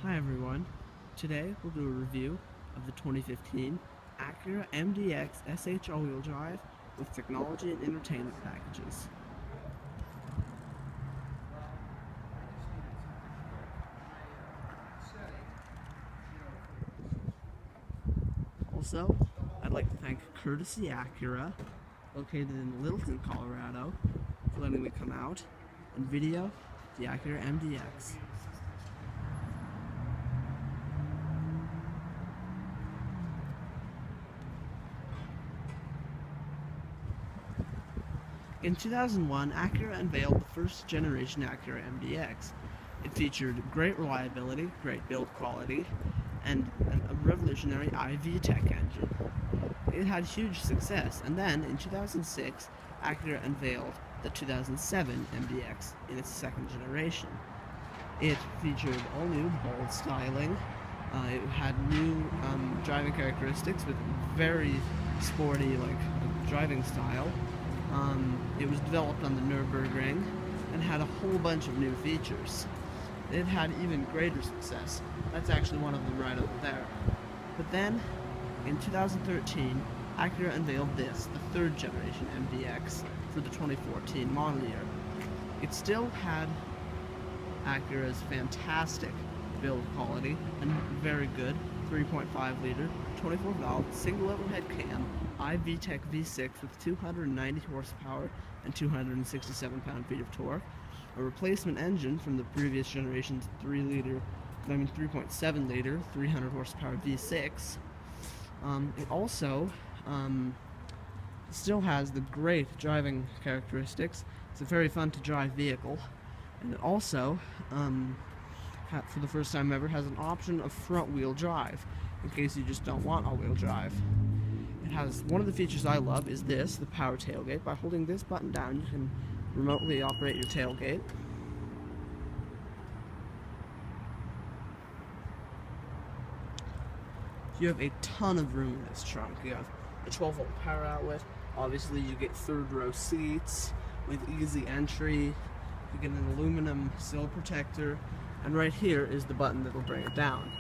Hi everyone, today we'll do a review of the 2015 Acura MDX SH all-wheel drive with technology and entertainment packages. Also, I'd like to thank Courtesy Acura, located in Littleton, Colorado, for letting me come out and video the Acura MDX. In 2001, Acura unveiled the first generation Acura MDX. It featured great reliability, great build quality, and a revolutionary IV-Tech engine. It had huge success, and then in 2006, Acura unveiled the 2007 MDX in its second generation. It featured all new bold styling. It had new driving characteristics with very sporty driving style. It was developed on the Nürburgring and had a whole bunch of new features. It had even greater success. That's actually one of them right over there. But then, in 2013, Acura unveiled this, the third generation MDX, for the 2014 model year. It still had Acura's fantastic build quality and very good 3.5 liter, 24 valve, single overhead cam, IV-Tech V6 with 290 horsepower and 267 pound-feet of torque, a replacement engine from the previous generation's 3.7 liter, 300 horsepower V6. It also still has the great driving characteristics. It's a very fun to drive vehicle, and it also, for the first time ever, has an option of front-wheel drive in case you just don't want all-wheel drive. It has one of the features I love is this, the power tailgate. By holding this button down, you can remotely operate your tailgate. You have a ton of room in this trunk. You have a 12-volt power outlet. Obviously, you get third-row seats with easy entry. You get an aluminum sill protector, and right here is the button that will bring it down.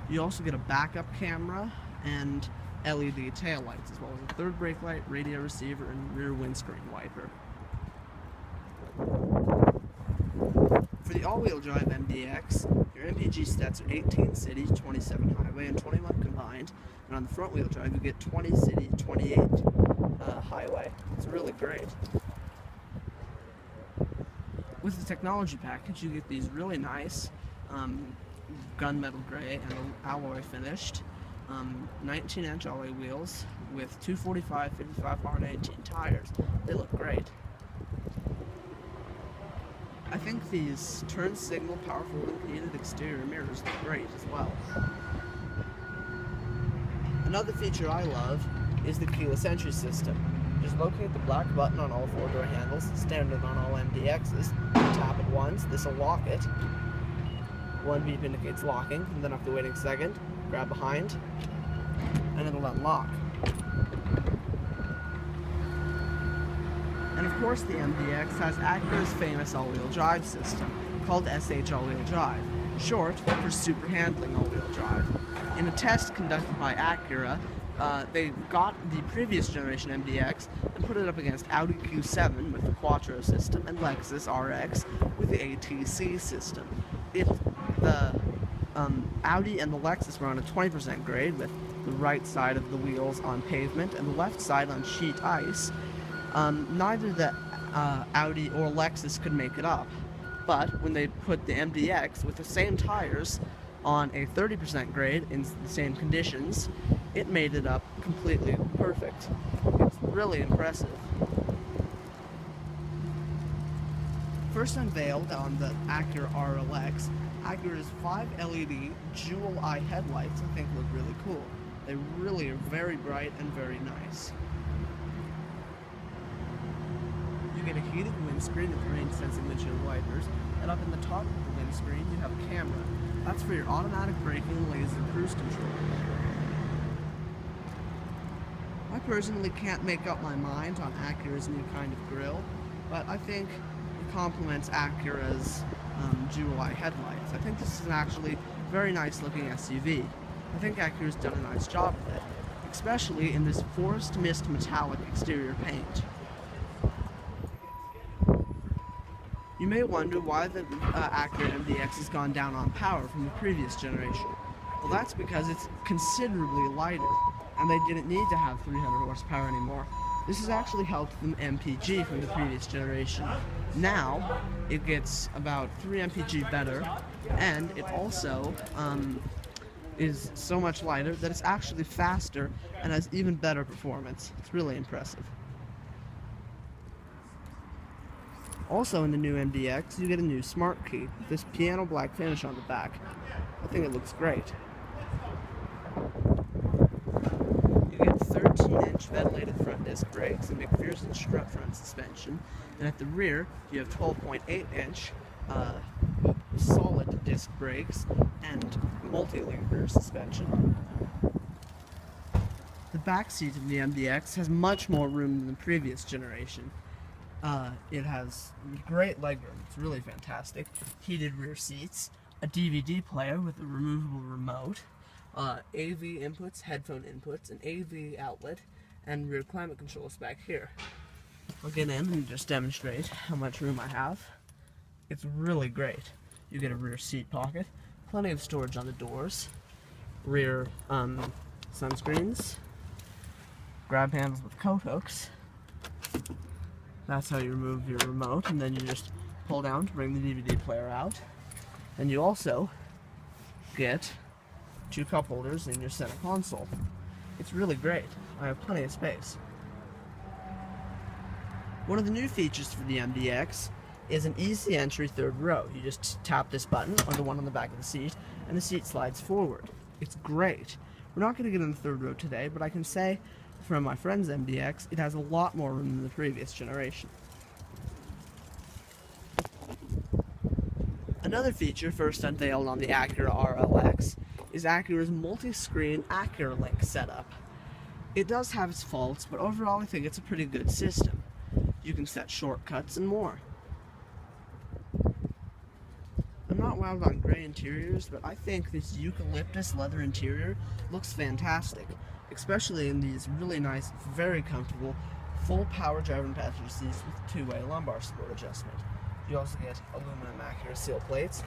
You also get a backup camera and LED taillights, as well as a third brake light, radio receiver, and rear windscreen wiper. For the all-wheel drive MDX, your MPG stats are 18 city, 27 highway, and 21 combined. And on the front-wheel drive, you get 20 city, 28 highway. It's really great. With the technology package, you get these really nice gunmetal gray and alloy finished 19-inch alloy wheels with 245, 55, R19 tires. They look great. I think these turn signal, power folding heated exterior mirrors look great as well. Another feature I love is the keyless entry system. Just locate the black button on all four-door handles, standard on all MDXs. Tap it once, this will lock it. One beep indicates locking, and then after waiting a second, grab behind, and it'll unlock. And of course the MDX has Acura's famous all-wheel drive system, called SH all-wheel drive, short for super handling all-wheel drive. In a test conducted by Acura, they got the previous generation MDX and put it up against Audi Q7 with the Quattro system and Lexus RX with the ATC system. The Audi and the Lexus were on a 20% grade with the right side of the wheels on pavement and the left side on sheet ice. Neither the Audi or Lexus could make it up, but when they put the MDX with the same tires on a 30% grade in the same conditions, it made it up completely perfect. It's really impressive. First unveiled on the Acura RLX, Acura's 5 LED jewel eye headlights I think look really cool. They really are very bright and very nice. You get a heated windscreen with rain-sensing windshield wipers, and up in the top of the windscreen you have a camera. That's for your automatic braking laser cruise control. I personally can't make up my mind on Acura's new kind of grille, but I think it complements Acura's dual-eye headlights. I think this is an actually very nice looking SUV. I think Acura's done a nice job with it, especially in this forest mist metallic exterior paint. You may wonder why the Acura MDX has gone down on power from the previous generation. Well, that's because it's considerably lighter, and they didn't need to have 300 horsepower anymore. This has actually helped them MPG from the previous generation. Now, it gets about 3 MPG better, and it also is so much lighter that it's actually faster and has even better performance. It's really impressive. Also in the new MDX, you get a new smart key with this piano black finish on the back. I think it looks great. You get 13-inch ventilated front disc brakes and McPherson strut front suspension, and at the rear you have 12.8-inch solid disc brakes and multi-link rear suspension. The back seat of the MDX has much more room than the previous generation. It has great legroom. It's really fantastic. Heated rear seats, a DVD player with a removable remote, AV inputs, headphone inputs, an AV outlet, and rear climate controls back here. I'll get in and just demonstrate how much room I have. It's really great. You get a rear seat pocket, plenty of storage on the doors, rear sunscreens, grab handles with coat hooks. That's how you remove your remote, and then you just pull down to bring the DVD player out. And you also get 2 cup holders in your center console. It's really great. I have plenty of space. One of the new features for the MDX is an easy entry third row. You just tap this button, or the one on the back of the seat, and the seat slides forward. It's great. We're not going to get in the third row today, but I can say from my friend's MDX, it has a lot more room than the previous generation. Another feature first unveiled on the Acura RLX is Acura's multi-screen Acura Link setup. It does have its faults, but overall I think it's a pretty good system. You can set shortcuts and more. I'm not wild on gray interiors, but I think this eucalyptus leather interior looks fantastic, especially in these really nice, very comfortable, full power driver and passenger seats with 2-way lumbar support adjustment. You also get aluminum Acura seal plates,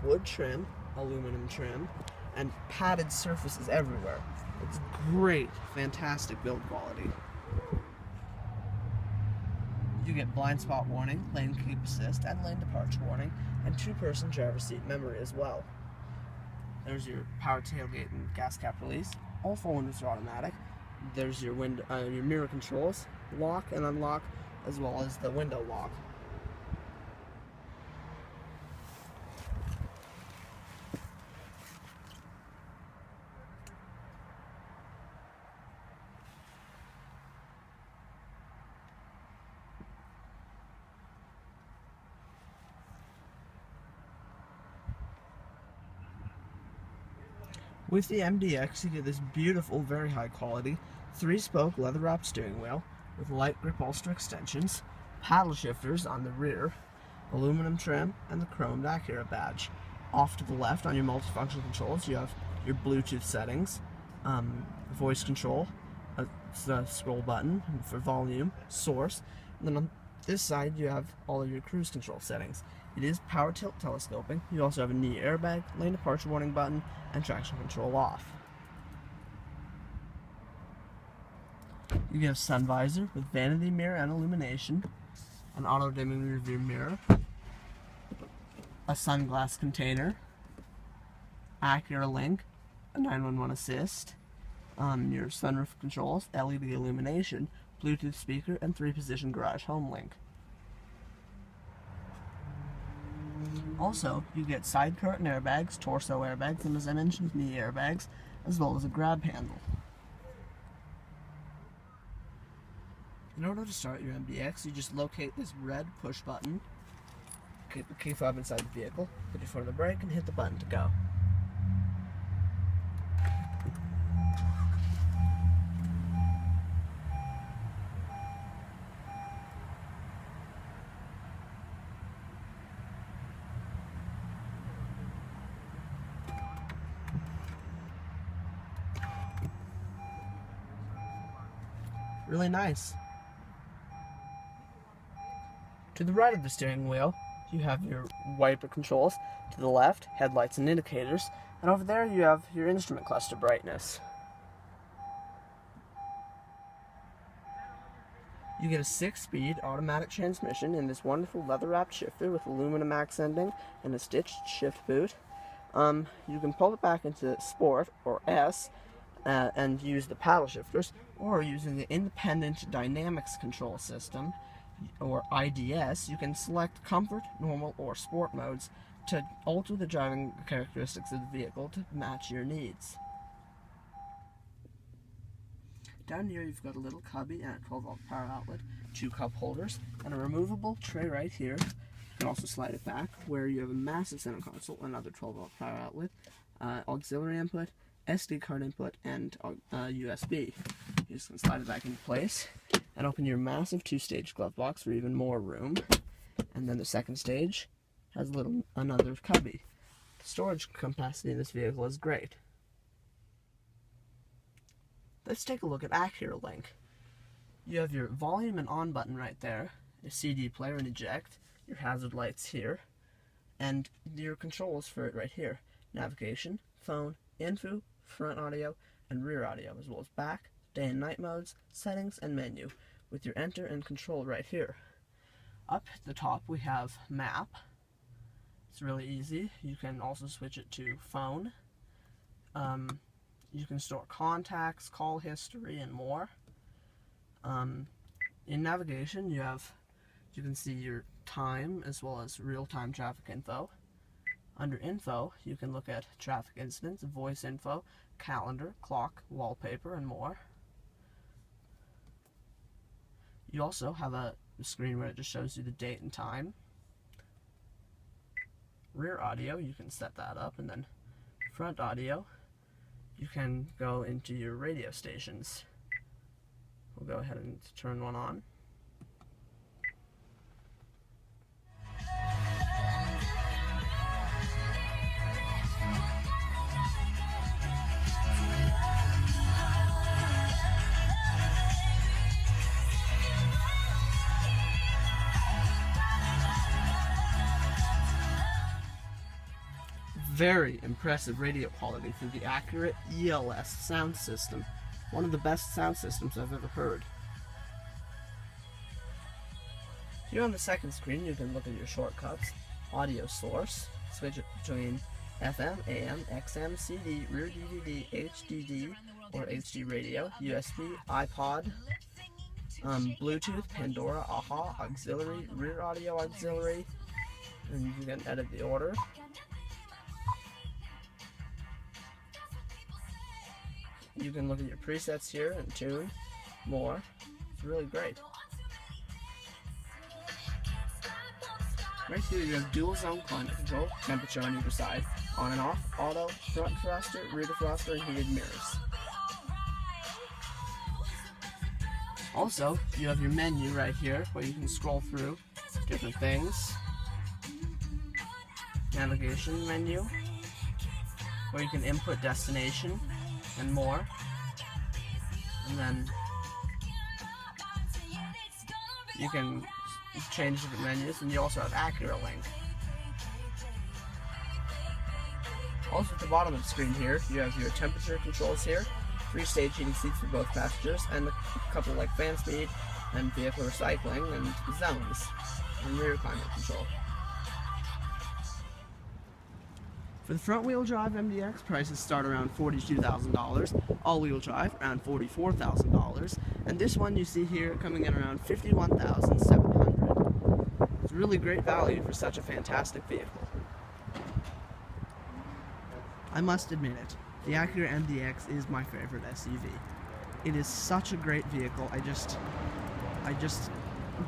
wood trim, aluminum trim, and padded surfaces everywhere. It's great, fantastic build quality. You get blind spot warning, lane keep assist, and lane departure warning, and 2-person driver seat memory as well. There's your power tailgate and gas cap release. All 4 windows are automatic. There's your your mirror controls, lock and unlock, as well as the window lock. With the MDX, you get this beautiful, very high quality, 3-spoke leather-wrapped steering wheel with light grip bolster extensions, paddle shifters on the rear, aluminum trim, and the chromed Acura badge. Off to the left on your multifunction controls, you have your Bluetooth settings, voice control, a scroll button for volume, source, and then on this side you have all of your cruise control settings. It is power tilt telescoping. You also have a knee airbag, lane departure warning button, and traction control off. You get a sun visor with vanity mirror and illumination, an auto dimming rear view mirror, a sunglass container, Acura Link, a 911 assist, your sunroof controls, LED illumination, Bluetooth speaker, and 3-position garage home link. Also, you get side curtain airbags, torso airbags, and as I mentioned, knee airbags, as well as a grab handle. In order to start your MDX, you just locate this red push button, get the key fob inside the vehicle, put your foot on the brake, and hit the button to go. really nice. To the right of the steering wheel, you have your wiper controls. To the left, headlights and indicators. And over there, you have your instrument cluster brightness. You get a 6-speed automatic transmission in this wonderful leather-wrapped shifter with aluminum accenting and a stitched shift boot. You can pull it back into Sport or S and use the paddle shifters, or using the Independent Dynamics Control System, or IDS, you can select Comfort, Normal, or Sport modes to alter the driving characteristics of the vehicle to match your needs. Down here you've got a little cubby and a 12-volt power outlet, 2 cup holders, and a removable tray right here. You can also slide it back, where you have a massive center console, another 12-volt power outlet, auxiliary input, SD card input, and USB. You just can slide it back into place and open your massive 2-stage glove box for even more room. And then the second stage has another cubby. The storage capacity in this vehicle is great. Let's take a look at Acura Link. You have your volume and on button right there, your CD player and eject, your hazard lights here, and your controls for it right here. Navigation, phone, info, front audio, and rear audio, as well as back, day and night modes, settings, and menu, with your enter and control right here. Up at the top we have map. It's really easy. You can also switch it to phone. You can store contacts, call history, and more. In navigation, you can see your time as well as real-time traffic info. Under info, you can look at traffic incidents, voice info, calendar, clock, wallpaper, and more. You also have a screen where it just shows you the date and time. Rear audio, you can set that up, and then front audio, you can go into your radio stations. We'll go ahead and turn one on. Very impressive radio quality for the Acura ELS sound system. One of the best sound systems I've ever heard. Here on the second screen you can look at your shortcuts, audio source, switch it between FM, AM, XM, CD, rear DVD, HDD or HD radio, USB, iPod, Bluetooth, Pandora, AHA, auxiliary, rear audio auxiliary, and you can edit the order. You can look at your presets here and tune more. It's really great. Right here you have dual zone climate control, temperature on either side, on and off, auto, front defroster, rear defroster, and heated mirrors. Also, you have your menu right here where you can scroll through different things. Navigation menu, where you can input destination and more. And then you can change different menus, and you also have Acura Link. Also at the bottom of the screen here, you have your temperature controls here, 3-stage heating seats for both passengers, and a couple like fan speed and vehicle recycling and zones, and rear climate control. For the front-wheel drive MDX, prices start around $42,000, all-wheel drive around $44,000, and this one you see here coming in around $51,700. It's really great value for such a fantastic vehicle. I must admit it, the Acura MDX is my favorite SUV. It is such a great vehicle, I just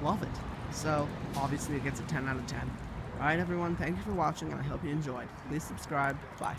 love it. So, obviously it gets a 10 out of 10. Alright everyone, thank you for watching and I hope you enjoyed. Please subscribe. Bye.